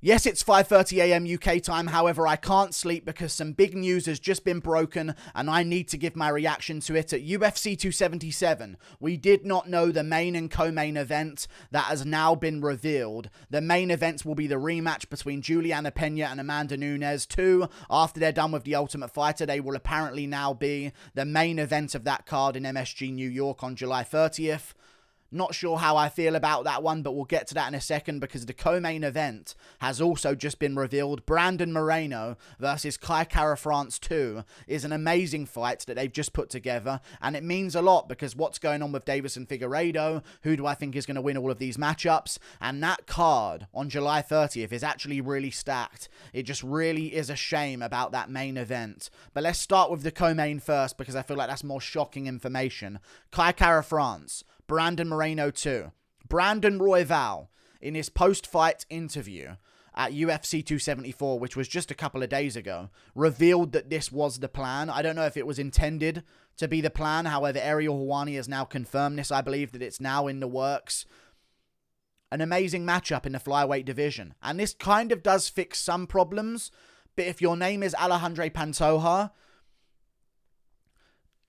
Yes, it's 5:30 a.m. UK time, however, I can't sleep because some big news has just been broken and I need to give my reaction to it. At UFC 277, we did not know the main and co-main event that has now been revealed. The main events will be the rematch between Julianna Pena and Amanda Nunes. After they're done with The Ultimate Fighter, they will apparently now be the main event of that card in MSG New York on July 30th. Not sure how I feel about that one, but we'll get to that in a second because the co-main event has also just been revealed. Brandon Moreno versus Kai Kara-France 2 is an amazing fight that they've just put together, and it means a lot because what's going on with Davis and Figueiredo, who do I think is going to win all of these matchups, and that card on July 30th is actually really stacked. It just really is a shame about that main event. But let's start with the co-main first because I feel like that's more shocking information. Kai Kara-France, Brandon Moreno 2. Brandon Royval, in his post-fight interview at UFC 274, which was just a couple of days ago, revealed that this was the plan. I don't know if it was intended to be the plan. However, Ariel Helwani has now confirmed this. I believe that it's now in the works. An amazing matchup in the flyweight division. And this kind of does fix some problems. But if your name is Alejandro Pantoja,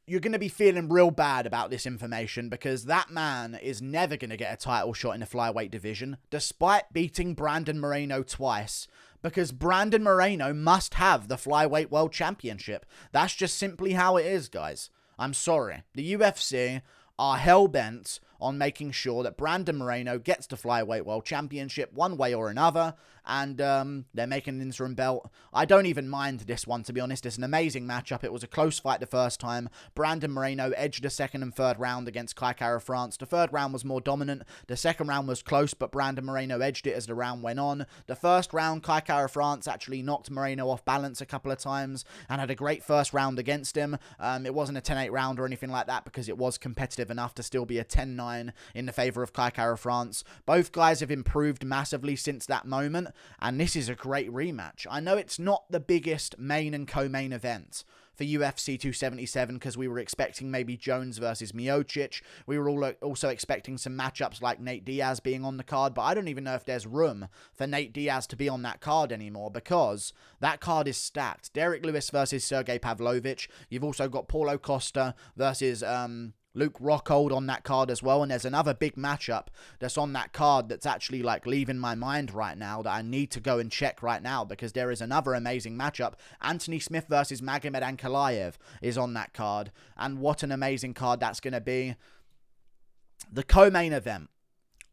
you're going to be feeling real bad about this information because that man is never going to get a title shot in the flyweight division, despite beating Brandon Moreno twice, because Brandon Moreno must have the flyweight world championship. That's just simply how it is, guys. I'm sorry. The UFC are hell-bent on making sure that Brandon Moreno gets the flyweight world championship one way or another, and they're making an interim belt. I don't even mind this one, to be honest. It's an amazing matchup. It was a close fight the first time. Brandon Moreno edged the second and third round against Kai Kara-France. The third round was more dominant. The second round was close, but Brandon Moreno edged it as the round went on. The first round, Kai Kara-France actually knocked Moreno off balance a couple of times and had a great first round against him. It wasn't a 10-8 round or anything like that because it was competitive enough to still be a 10-9 in the favor of Kai Kara-France. Both guys have improved massively since that moment, and this is a great rematch. I know it's not the biggest main and co-main event for UFC 277 because we were expecting maybe Jones versus Miocic. We were also expecting some matchups like Nate Diaz being on the card, but I don't even know if there's room for Nate Diaz to be on that card anymore because that card is stacked. Derek Lewis versus Sergey Pavlovich. You've also got Paulo Costa versus Luke Rockhold on that card as well, and there's another big matchup that's on that card that's actually like leaving my mind right now that I need to go and check right now because there is another amazing matchup. Anthony Smith versus Magomed Ankalaev is on that card, and what an amazing card that's going to be. The co-main event.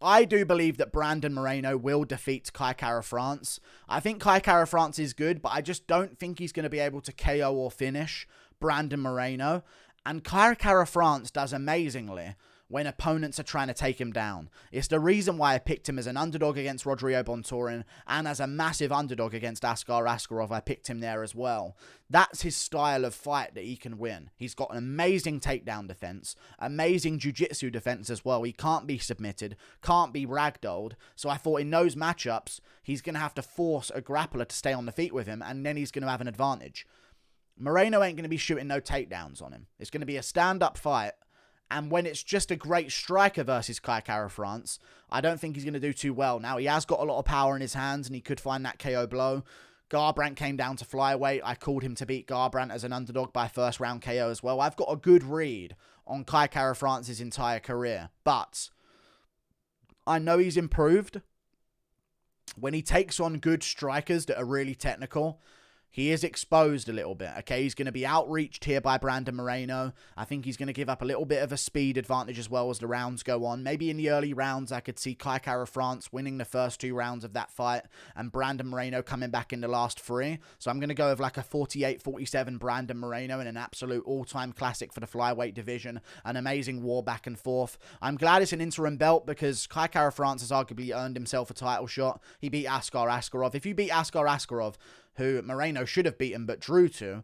I do believe that Brandon Moreno will defeat Kai Kara-France. I think Kai Kara-France is good, but I just don't think he's going to be able to KO or finish Brandon Moreno. And Kai Kara-France does amazingly when opponents are trying to take him down. It's the reason why I picked him as an underdog against Rodrigo Bontorin and as a massive underdog against Askar Askarov. I picked him there as well. That's his style of fight that he can win. He's got an amazing takedown defense, amazing jiu-jitsu defense as well. He can't be submitted, can't be ragdolled. So I thought in those matchups, he's going to have to force a grappler to stay on the feet with him, and then he's going to have an advantage. Moreno ain't going to be shooting no takedowns on him. It's going to be a stand-up fight. And when it's just a great striker versus Kai Kara-France, I don't think he's going to do too well. Now, he has got a lot of power in his hands, and he could find that KO blow. Garbrandt came down to flyweight. I called him to beat Garbrandt as an underdog by first-round KO as well. I've got a good read on Kai Kara-France's entire career. But I know he's improved. When he takes on good strikers that are really technical, he is exposed a little bit, okay? He's going to be outreached here by Brandon Moreno. I think he's going to give up a little bit of a speed advantage as well as the rounds go on. Maybe in the early rounds, I could see Kai Kara-France winning the first 2 rounds of that fight and Brandon Moreno coming back in the last 3. So I'm going to go with like a 48-47 Brandon Moreno in an absolute all-time classic for the flyweight division. An amazing war back and forth. I'm glad it's an interim belt because Kai Kara-France has arguably earned himself a title shot. He beat Askar Askarov. If you beat Askar Askarov, who Moreno should have beaten but drew to,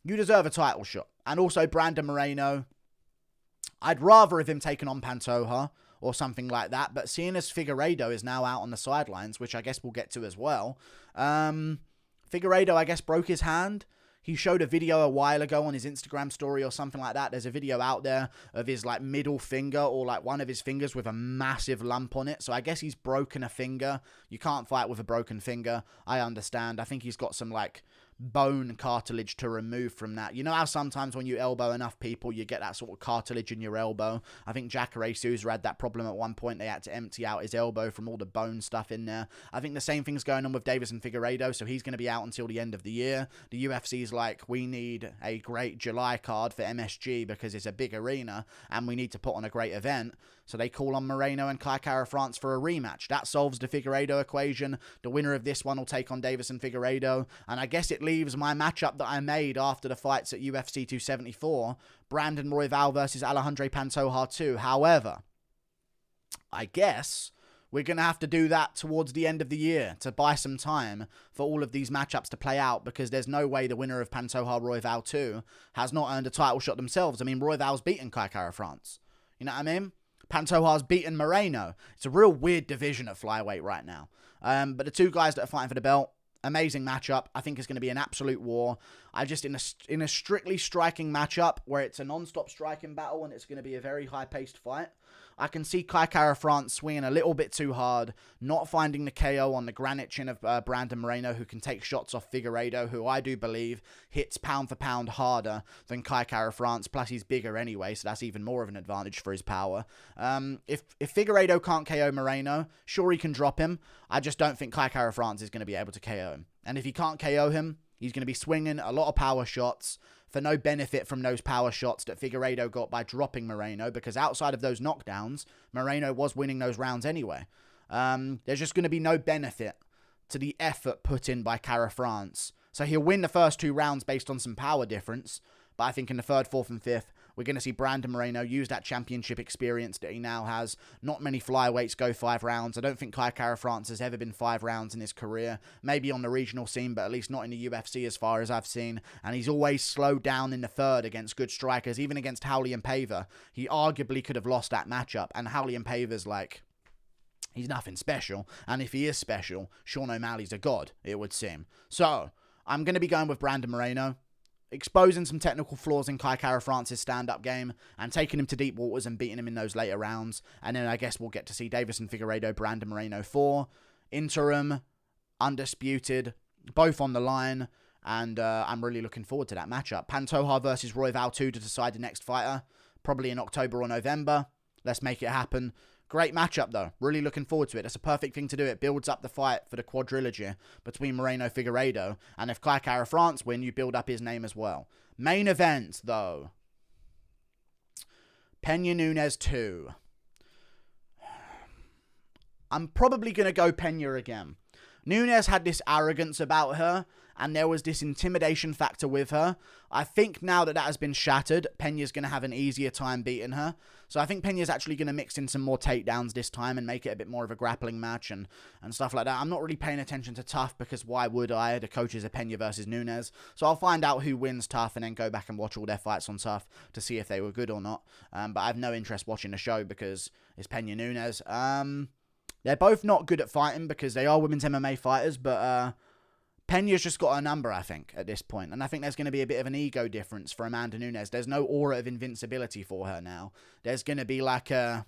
you deserve a title shot. And also Brandon Moreno, I'd rather have him taken on Pantoja or something like that, but seeing as Figueiredo is now out on the sidelines, which I guess we'll get to as well, Figueiredo, I guess, broke his hand. He showed a video a while ago on his Instagram story or something like that. There's a video out there of his like middle finger or like one of his fingers with a massive lump on it. So I guess he's broken a finger. You can't fight with a broken finger. I understand. I think he's got some like bone cartilage to remove from that. You know how sometimes when you elbow enough people, you get that sort of cartilage in your elbow? I think Jacare Souza had that problem at one point. They had to empty out his elbow from all the bone stuff in there. I think the same thing's going on with Davison Figueiredo, so he's going to be out until the end of the year. The UFC's like, we need a great July card for MSG because it's a big arena and we need to put on a great event. So they call on Moreno and Kai Kara France for a rematch. That solves the Figueiredo equation. The winner of this one will take on Davison Figueiredo. And I guess it leaves my matchup that I made after the fights at UFC 274, Brandon Royval versus Alejandro Pantoja 2. However, I guess we're going to have to do that towards the end of the year to buy some time for all of these matchups to play out, because there's no way the winner of Pantoja Royval 2 has not earned a title shot themselves. I mean, Royval's beaten Kai Kara France. You know what I mean? Pantoja's beaten Moreno. It's a real weird division at flyweight right now. But the two guys that are fighting for the belt, amazing matchup. I think it's going to be an absolute war. I just, in a strictly striking matchup where it's a non-stop striking battle and it's going to be a very high-paced fight, I can see Kai Kara France swinging a little bit too hard, not finding the KO on the granite chin of Brandon Moreno, who can take shots off Figueiredo, who I do believe hits pound for pound harder than Kai Kara France, plus he's bigger anyway, so that's even more of an advantage for his power. If Figueiredo can't KO Moreno, sure he can drop him. I just don't think Kai Kara France is going to be able to KO him. And if he can't KO him, he's going to be swinging a lot of power shots for no benefit from those power shots that Figueiredo got by dropping Moreno, because outside of those knockdowns, Moreno was winning those rounds anyway. There's just going to be no benefit to the effort put in by Kara France. So he'll win the first two rounds based on some power difference, but I think in the third, fourth, and fifth, we're going to see Brandon Moreno use that championship experience that he now has. Not many flyweights go 5 rounds. I don't think Kai Kara France has ever been 5 rounds in his career. Maybe on the regional scene, but at least not in the UFC as far as I've seen. And he's always slowed down in the third against good strikers, even against Julianna. He arguably could have lost that matchup. And Julianna's like, he's nothing special. And if he is special, Sean O'Malley's a god, it would seem. So, I'm going to be going with Brandon Moreno, exposing some technical flaws in Kai Kara France's stand-up game and taking him to deep waters and beating him in those later rounds. And then I guess we'll get to see Davison Figueiredo, Brandon Moreno 4. Interim, undisputed, both on the line. And I'm really looking forward to that matchup. Pantoja versus Royval 2 to decide the next fighter. Probably in October or November. Let's make it happen. Great matchup, though. Really looking forward to it. That's a perfect thing to do. It builds up the fight for the quadrilogy between Moreno Figueiredo. And if Kai Kara France win, you build up his name as well. Main event, though. Pena Nunes 2. I'm probably going to go Pena again. Nunes had this arrogance about her, and there was this intimidation factor with her. I think now that has been shattered, Pena's going to have an easier time beating her. So I think Pena's actually going to mix in some more takedowns this time and make it a bit more of a grappling match and stuff like that. I'm not really paying attention to TUF because why would I? The coaches are Pena versus Nunes. So I'll find out who wins TUF and then go back and watch all their fights on TUF to see if they were good or not. But I have no interest watching the show because it's Pena Nunes. They're both not good at fighting because they are women's MMA fighters, but Pena's just got a number, I think, at this point. And I think there's going to be a bit of an ego difference for Amanda Nunes. There's no aura of invincibility for her now. There's going to be like a,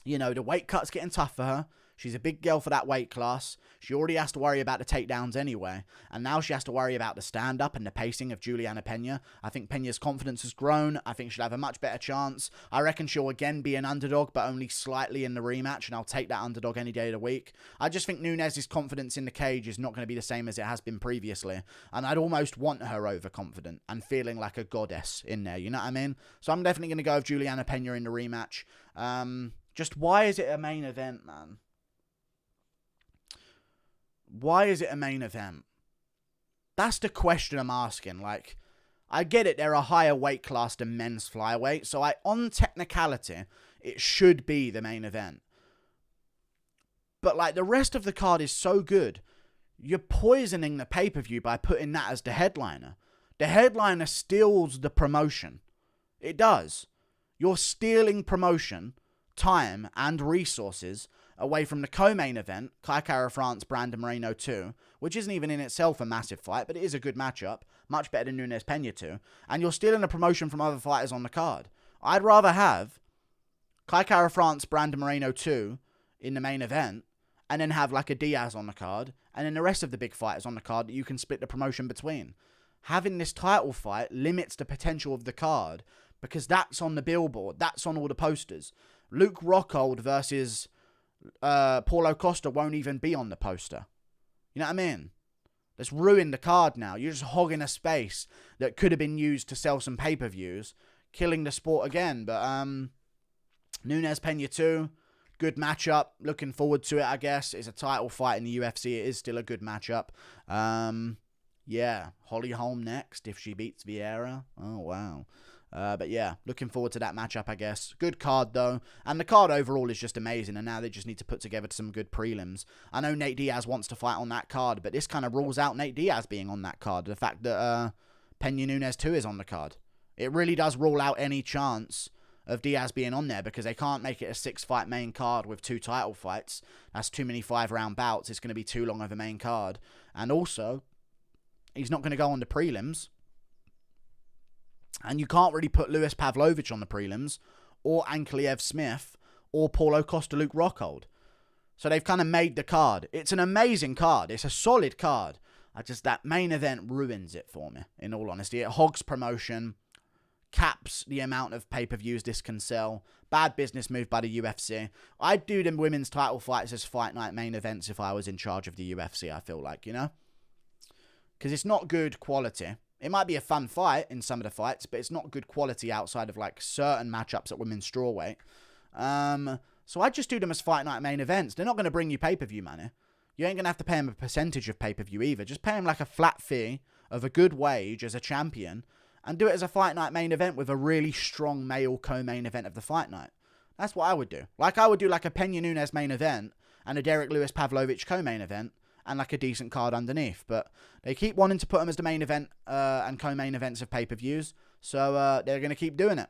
you know, the weight cut's getting tough for her. She's a big girl for that weight class. She already has to worry about the takedowns anyway. And now she has to worry about the stand-up and the pacing of Julianna Pena. I think Pena's confidence has grown. I think she'll have a much better chance. I reckon she'll again be an underdog, but only slightly in the rematch. And I'll take that underdog any day of the week. I just think Nunes' confidence in the cage is not going to be the same as it has been previously. And I'd almost want her overconfident and feeling like a goddess in there. You know what I mean? So I'm definitely going to go with Julianna Pena in the rematch. Just why is it a main event, man? Why is it a main event? That's the question I'm asking. Like, I get it, they're a higher weight class than men's flyweight, so on technicality, it should be the main event. But, like, the rest of the card is so good, you're poisoning the pay-per-view by putting that as the headliner. The headliner steals the promotion. It does. You're stealing promotion, time, and resources away from the co-main event, Kai Kara France, Brandon Moreno 2, which isn't even in itself a massive fight, but it is a good matchup, much better than Nunes Pena 2, and you're stealing a promotion from other fighters on the card. I'd rather have Kai Kara France, Brandon Moreno 2 in the main event, and then have like a Diaz on the card, and then the rest of the big fighters on the card that you can split the promotion between. Having this title fight limits the potential of the card, because that's on the billboard, that's on all the posters. Luke Rockhold versus Paulo Costa won't even be on the poster. You know what I mean? Let's ruin the card now. You're just hogging a space that could have been used to sell some pay-per-views, killing the sport again. But Nunes Pena 2, good matchup. Looking forward to it, I guess. It's a title fight in the UFC. It is still a good matchup. Yeah, Holly Holm next if she beats Vieira. Oh, wow. But yeah, looking forward to that matchup, I guess. Good card, though. And the card overall is just amazing. And now they just need to put together some good prelims. I know Nate Diaz wants to fight on that card, but this kind of rules out Nate Diaz being on that card. The fact that Pena Nunes 2 is on the card. It really does rule out any chance of Diaz being on there, because they can't make it a 6-fight main card with 2 title fights. That's too many 5-round bouts. It's going to be too long of a main card. And also, he's not going to go on the prelims. And you can't really put Lewis Pavlovich on the prelims, or Ankalaev Smith, or Paulo Costa Luke Rockhold. So they've kind of made the card. It's an amazing card. It's a solid card. That main event ruins it for me, in all honesty. It hogs promotion, caps the amount of pay-per-views this can sell. Bad business move by the UFC. I'd do the women's title fights as fight night main events if I was in charge of the UFC, I feel like, you know? Because it's not good quality. It might be a fun fight in some of the fights, but it's not good quality outside of like certain matchups at women's strawweight. So I just do them as fight night main events. They're not going to bring you pay-per-view money. You ain't going to have to pay them a percentage of pay-per-view either. Just pay them like a flat fee of a good wage as a champion and do it as a fight night main event with a really strong male co-main event of the fight night. That's what I would do. Like I would do like a Pena Nunes main event and a Derek Lewis Pavlovich co-main event, and like a decent card underneath. But they keep wanting to put them as the main event and co-main events of pay-per-views. So they're going to keep doing it,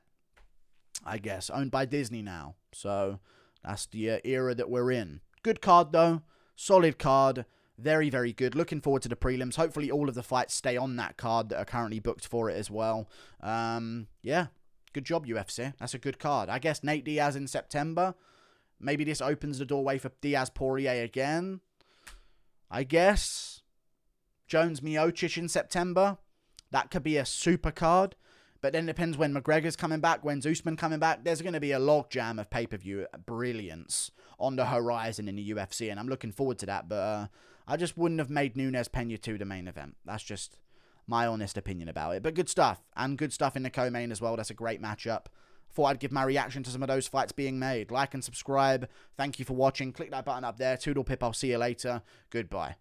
I guess. Owned by Disney now. So that's the era that we're in. Good card, though. Solid card. Very, very good. Looking forward to the prelims. Hopefully all of the fights stay on that card that are currently booked for it as well. Yeah. Good job, UFC. That's a good card. I guess Nate Diaz in September. Maybe this opens the doorway for Diaz-Poirier again. I guess Jones Miocic in September. That could be a super card. But then it depends when McGregor's coming back, when's Usman coming back. There's going to be a logjam of pay-per-view brilliance on the horizon in the UFC. And I'm looking forward to that. But I just wouldn't have made Nunes Pena 2 the main event. That's just my honest opinion about it. But good stuff. And good stuff in the co-main as well. That's a great matchup. Thought I'd give my reaction to some of those fights being made. Like and subscribe. Thank you for watching. Click that button up there. Toodle pip. I'll see you later. Goodbye.